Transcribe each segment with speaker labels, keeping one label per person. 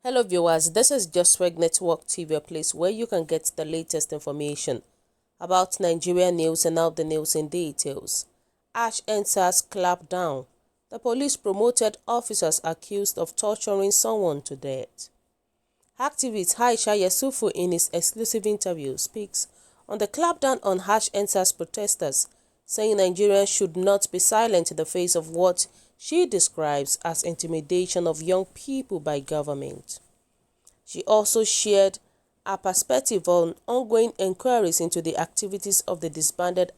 Speaker 1: Hello viewers, this is Distrust Network TV, a place where you can get the latest information about Nigerian news and now the news in details. Ñdsars clamped down. The police promoted officers accused of torturing someone to death. Activist Āççü in his exclusive interview speaks on the clampdown on Ñdsars protesters, saying Nigerians should not be silent in the face of what she describes as intimidation of young people by government. She also shared her perspective on ongoing inquiries into the activities of the disbanded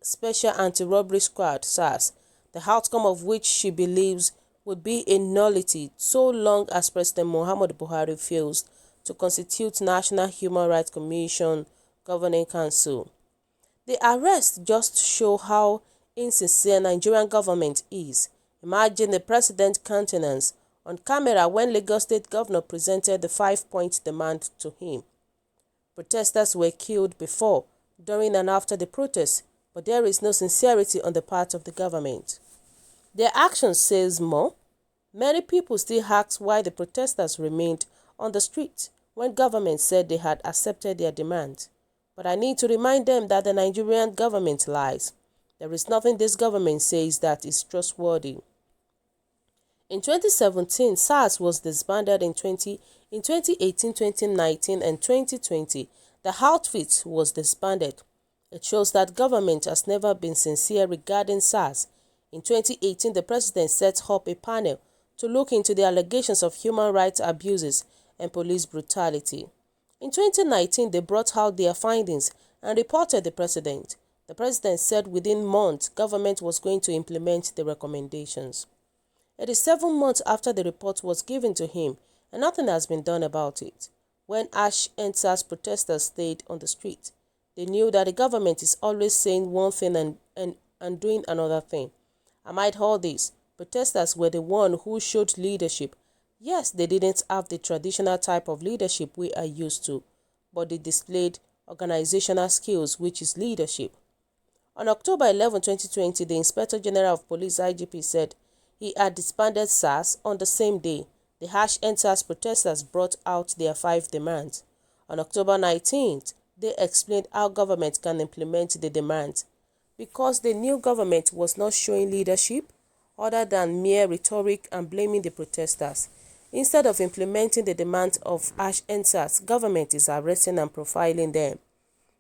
Speaker 1: Special Anti-Robbery Squad (SARS), the outcome of which she believes would be a nullity so long as President Muhammadu Buhari fails to constitute National Human Rights Commission Governing Council. The arrests just show how insincere Nigerian government is. Imagine the president's countenance on camera when Lagos State Governor presented the 5-point demand to him. Protesters were killed before, during and after the protests, but there is no sincerity on the part of the government. Their action says more. Many people still ask why the protesters remained on the street when government said they had accepted their demand. But I need to remind them that the Nigerian government lies. There is nothing this government says that is trustworthy. In 2017, SARS was disbanded in 2018, 2019 and 2020. The outfit was disbanded. It shows that government has never been sincere regarding SARS. In 2018, the president set up a panel to look into the allegations of human rights abuses and police brutality. In 2019, they brought out their findings and reported the president. The president said within months, government was going to implement the recommendations. It is 7 months after the report was given to him, and nothing has been done about it. When Ñdsars protesters stayed on the street, they knew that the government is always saying one thing and doing another thing. Amid all this, protesters were the one who showed leadership. Yes, they didn't have the traditional type of leadership we are used to, but they displayed organizational skills, which is leadership. On October 11, 2020, the Inspector General of Police (IGP) said he had disbanded SARS on the same day. The Ñdsars protesters brought out their 5 demands. On October 19th, they explained how government can implement the demands. Because the new government was not showing leadership other than mere rhetoric and blaming the protesters. Instead of implementing the demands of Ñdsars, government is arresting and profiling them.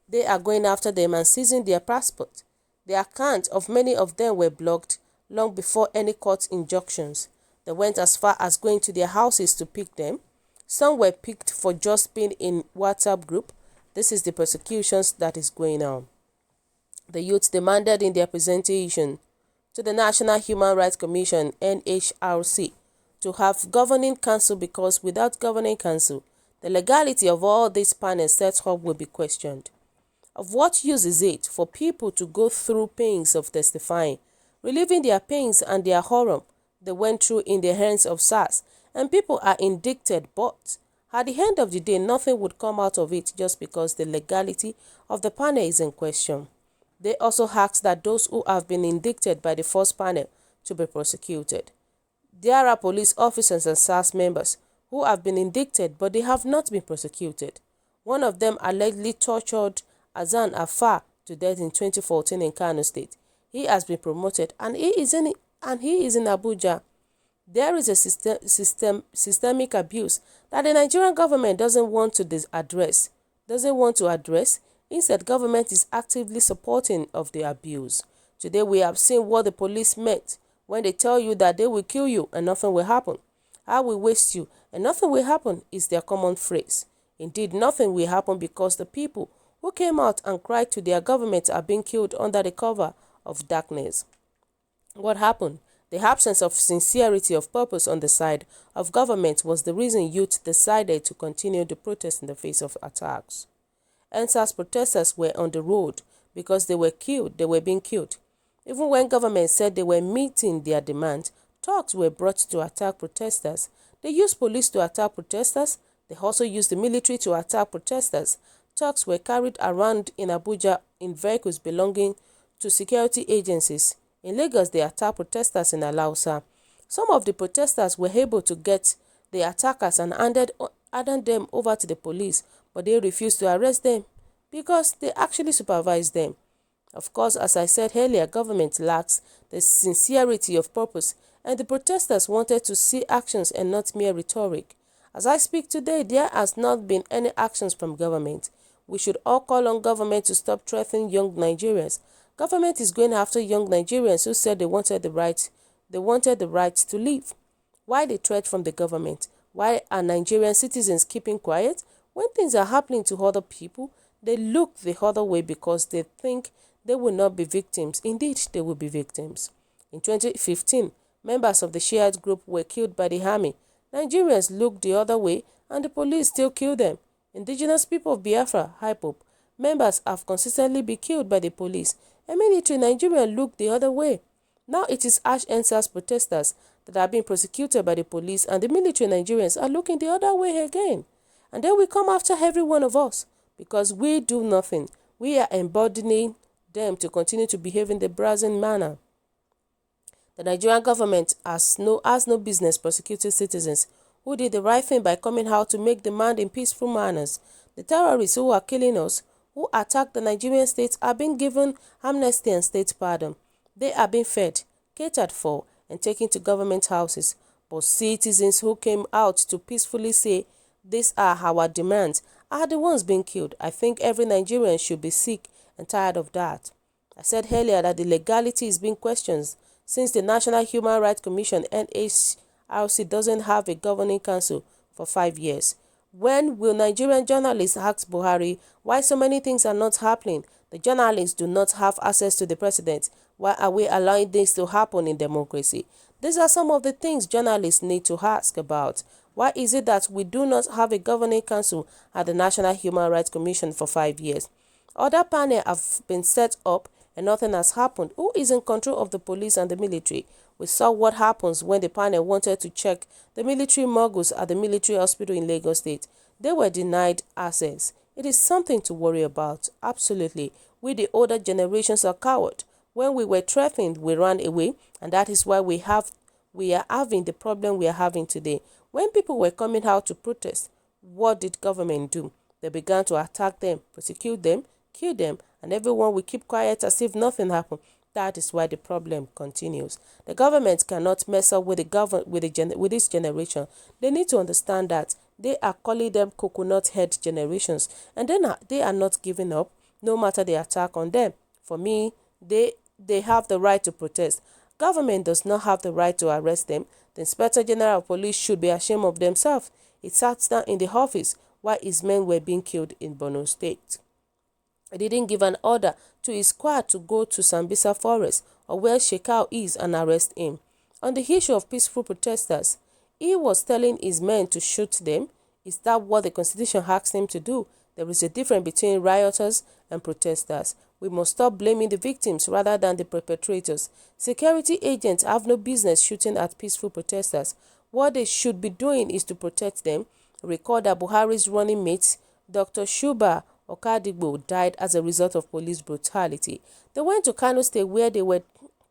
Speaker 1: They are going after them and seizing their passport. The accounts of many of them were blocked long before any court injunctions. They went as far as going to their houses to pick them. Some were picked for just being in WhatsApp group. This is the persecutions that is going on. The youth demanded in their presentation to the National Human Rights Commission (NHRC) to have governing council, because without governing council, the legality of all these panels set up will be questioned. Of what use is it for people to go through pains of testifying, relieving their pains and their horror they went through in the hands of SARS, and people are indicted, but at the end of the day, nothing would come out of it just because the legality of the panel is in question. They also asked that those who have been indicted by the first panel to be prosecuted. There are police officers and SARS members who have been indicted, but they have not been prosecuted. One of them allegedly tortured Hassan Afar to death in 2014 in Kano State. He has been promoted and he is in Abuja. There is a systemic abuse that the Nigerian government doesn't want to address. Instead, government is actively supporting of the abuse. Today, we have seen what the police meant when they tell you that they will kill you and nothing will happen. I will waste you and nothing will happen is their common phrase. Indeed, nothing will happen because the people who came out and cried to their government are being killed under the cover of darkness. What happened? The absence of sincerity of purpose on the side of government was the reason youth decided to continue the protest in the face of attacks. Ñdsars protesters were on the road because they were being killed. Even when government said they were meeting their demands, thugs were brought to attack protesters. They used police to attack protesters. They also used the military to attack protesters. Thugs were carried around in Abuja in vehicles belonging to security agencies. In Lagos, they attacked protesters in Alausa. Some of the protesters were able to get the attackers and handed them over to the police, but they refused to arrest them because they actually supervised them. Of course, as I said earlier, government lacks the sincerity of purpose, and the protesters wanted to see actions and not mere rhetoric. As I speak today, there has not been any actions from government. We should all call on government to stop threatening young Nigerians. Government is going after young Nigerians who said they wanted the right to live. Why the threat from the government? Why are Nigerian citizens keeping quiet? When things are happening to other people, they look the other way because they think they will not be victims. Indeed, they will be victims. In 2015, members of the Shiite group were killed by the army. Nigerians looked the other way and the police still killed them. Indigenous people of Biafra, IPOB, members have consistently been killed by the police. A military Nigerian looked the other way. Now it is Ñdsars protesters that are being prosecuted by the police, and the military Nigerians are looking the other way again. And they will come after every one of us because we do nothing. We are embodying them to continue to behave in the brazen manner. The Nigerian government has no business prosecuting citizens who did the right thing by coming out to make demand in peaceful manners. The terrorists who are killing us, who attacked the Nigerian state, are being given amnesty and state pardon. They are being fed, catered for, and taken to government houses. But citizens who came out to peacefully say, "These are our demands," are the ones being killed. I think every Nigerian should be sick and tired of that. I said earlier that the legality is being questioned since the National Human Rights Commission (NHRC) doesn't have a governing council for 5 years. When will Nigerian journalists ask Buhari why so many things are not happening? The journalists do not have access to the president. Why are we allowing this to happen in democracy? These are some of the things journalists need to ask about. Why is it that we do not have a governing council at the National Human Rights Commission for 5 years? Other panels have been set up and nothing has happened. Who is in control of the police and the military? We saw what happens when the panel wanted to check the military moguls at the military hospital in Lagos State. They were denied access. It is something to worry about. Absolutely. We, the older generations, are cowards. When we were threatened, we ran away, and that is why we are having the problem we are having today. When people were coming out to protest, what did government do? They began to attack them, prosecute them, kill them, and everyone will keep quiet as if nothing happened. That is why the problem continues. The government cannot mess up with this generation. They need to understand that they are calling them coconut head generations, and then they are not giving up no matter the attack on them. For me, they have the right to protest. Government does not have the right to arrest them. The Inspector General of Police should be ashamed of themselves. He sat down in the office while his men were being killed in Borno State. He didn't give an order to his squad to go to Sambisa Forest or where Shekau is and arrest him. On the issue of peaceful protesters, he was telling his men to shoot them. Is that what the Constitution asks him to do? There is a difference between rioters and protesters. We must stop blaming the victims rather than the perpetrators. Security agents have no business shooting at peaceful protesters. What they should be doing is to protect them. Recall that Buhari's running mate, Dr. Shuba Okadigbo, died as a result of police brutality. They went to Kano State where they were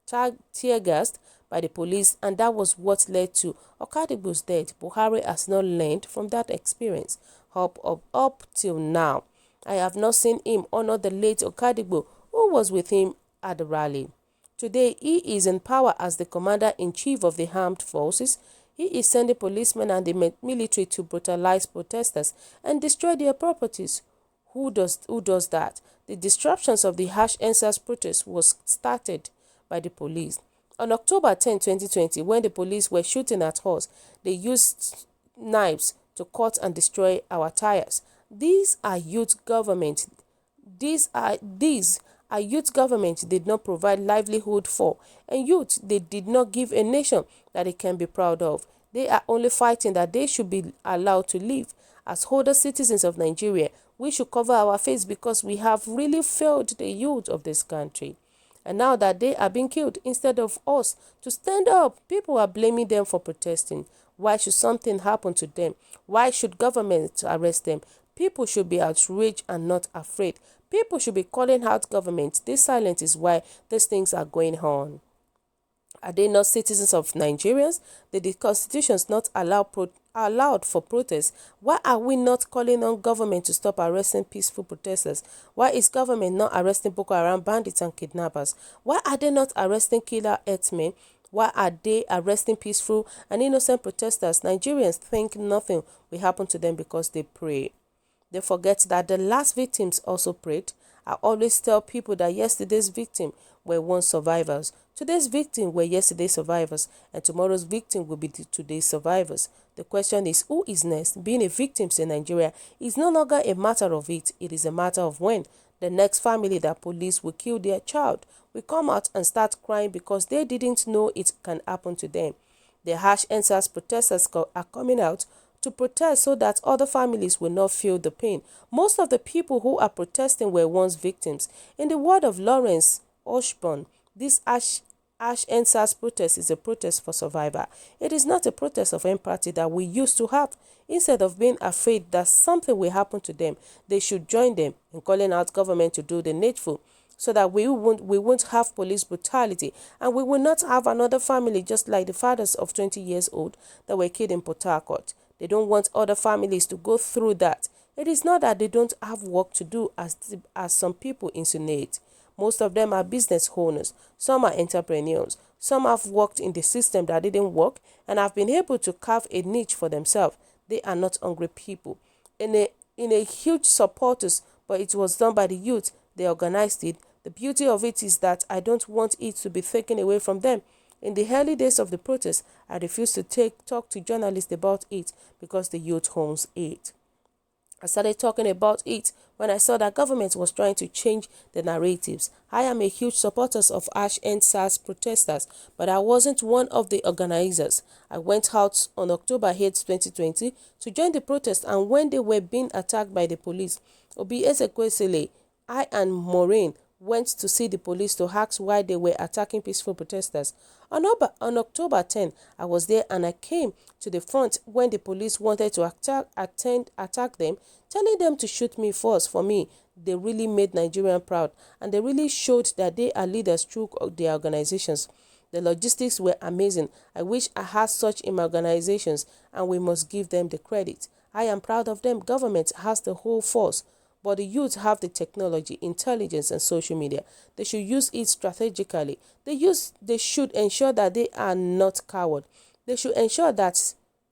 Speaker 1: tear-gassed by the police, and that was what led to Okadigbo's death. Buhari has not learned from that experience up till now. I have not seen him honor the late Okadigbo, who was with him at the rally. Today, he is in power as the commander-in-chief of the armed forces. He is sending policemen and the military to brutalize protesters and destroy their properties. Who does that? The disruptions of the Ñdsars protest was started by the police. On October 10, 2020, when the police were shooting at us, they used knives to cut and destroy our tires. These are youth government. These are youth government did not provide livelihood for, and youth they did not give a nation that it can be proud of. They are only fighting that they should be allowed to live. As older citizens of Nigeria, we should cover our face because we have really failed the youth of this country. And now that they are being killed, instead of us to stand up, people are blaming them for protesting. Why should something happen to them? Why should government arrest them? People should be outraged and not afraid. People should be calling out government. This silence is why these things are going on. Are they not citizens of Nigerians? Did the constitutions not allowed for protests? Why are we not calling on government to stop arresting peaceful protesters? Why is government not arresting Boko Haram bandits and kidnappers? Why are they not arresting killer herdsmen? Why are they arresting peaceful and innocent protesters? Nigerians think nothing will happen to them because they pray. They forget that the last victims also prayed. I always tell people that yesterday's victims were once survivors. Today's victims were yesterday's survivors, and tomorrow's victim will be today's survivors. The question is, who is next? Being a victim in Nigeria is no longer a matter of it is a matter of when. The next family that police will kill their child will come out and start crying because they didn't know it can happen to them. The harsh Ñdsars protesters are coming out to protest so that other families will not feel the pain. Most of the people who are protesting were once victims. In the word of Lawrence Oshburn, this harsh Ñdsars protest is a protest for survival. It is not a protest of empathy that we used to have. Instead of being afraid that something will happen to them, they should join them in calling out government to do the needful, so that we won't have police brutality, and we will not have another family just like the fathers of 20 years old that were killed in Port Harcourt. They don't want other families to go through that. It is not that they don't have work to do as some people insinuate. Most of them are business owners. Some are entrepreneurs. Some have worked in the system that didn't work and have been able to carve a niche for themselves. They are not hungry people. In a huge supporters, but it was done by the youth. They organized it. The beauty of it is that I don't want it to be taken away from them. In the early days of the protest, I refused to talk to journalists about it because the youth owns it. I started talking about it when I saw that government was trying to change the narratives. I am a huge supporter of harsh Ñdsars protesters, but I wasn't one of the organizers. I went out on October 8, 2020 to join the protest, and when they were being attacked by the police, Obi Ezekwesili, I and Maureen went to see the police to ask why they were attacking peaceful protesters. On October 10, I was there and I came to the front when the police wanted to attack them, telling them to shoot me first. For me, they really made Nigerians proud, and they really showed that they are leaders through their organizations. The logistics were amazing. I wish I had such in my organizations, and we must give them the credit. I am proud of them. Government has the whole force, but the youth have the technology, intelligence, and social media. They should use it strategically. They should ensure that they are not cowards. They should ensure that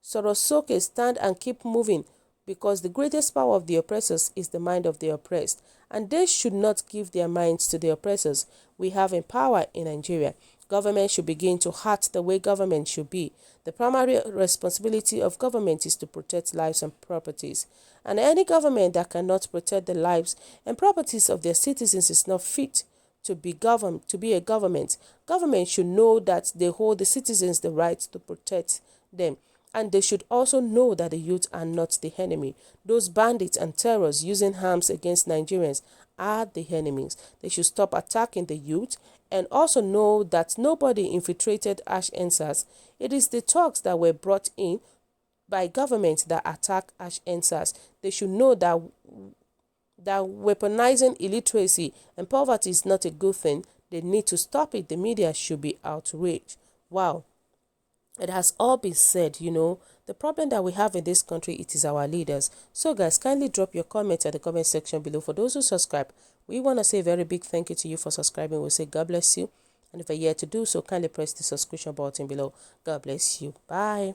Speaker 1: Sorosoke stand and keep moving, because the greatest power of the oppressors is the mind of the oppressed, and they should not give their minds to the oppressors. We have power in Nigeria. Government should begin to act the way government should be. The primary responsibility of government is to protect lives and properties. And any government that cannot protect the lives and properties of their citizens is not fit to be a government. Government should know that they hold the citizens the right to protect them. And they should also know that the youth are not the enemy. Those bandits and terrorists using arms against Nigerians are the enemies. They should stop attacking the youth, and also know that nobody infiltrated harsh Ñdsars. It is the thugs that were brought in by government that attack harsh Ñdsars. They should know that weaponizing illiteracy and poverty is not a good thing. They need to stop it. The media should be outraged. Wow. It has all been said, the problem that we have in this country, it is our leaders. So guys, kindly drop your comments at the comment section below. For those who subscribe, we want to say a very big thank you to you for subscribing. We'll say God bless you. And if you're yet to do so, kindly press the subscription button below. God bless you. Bye.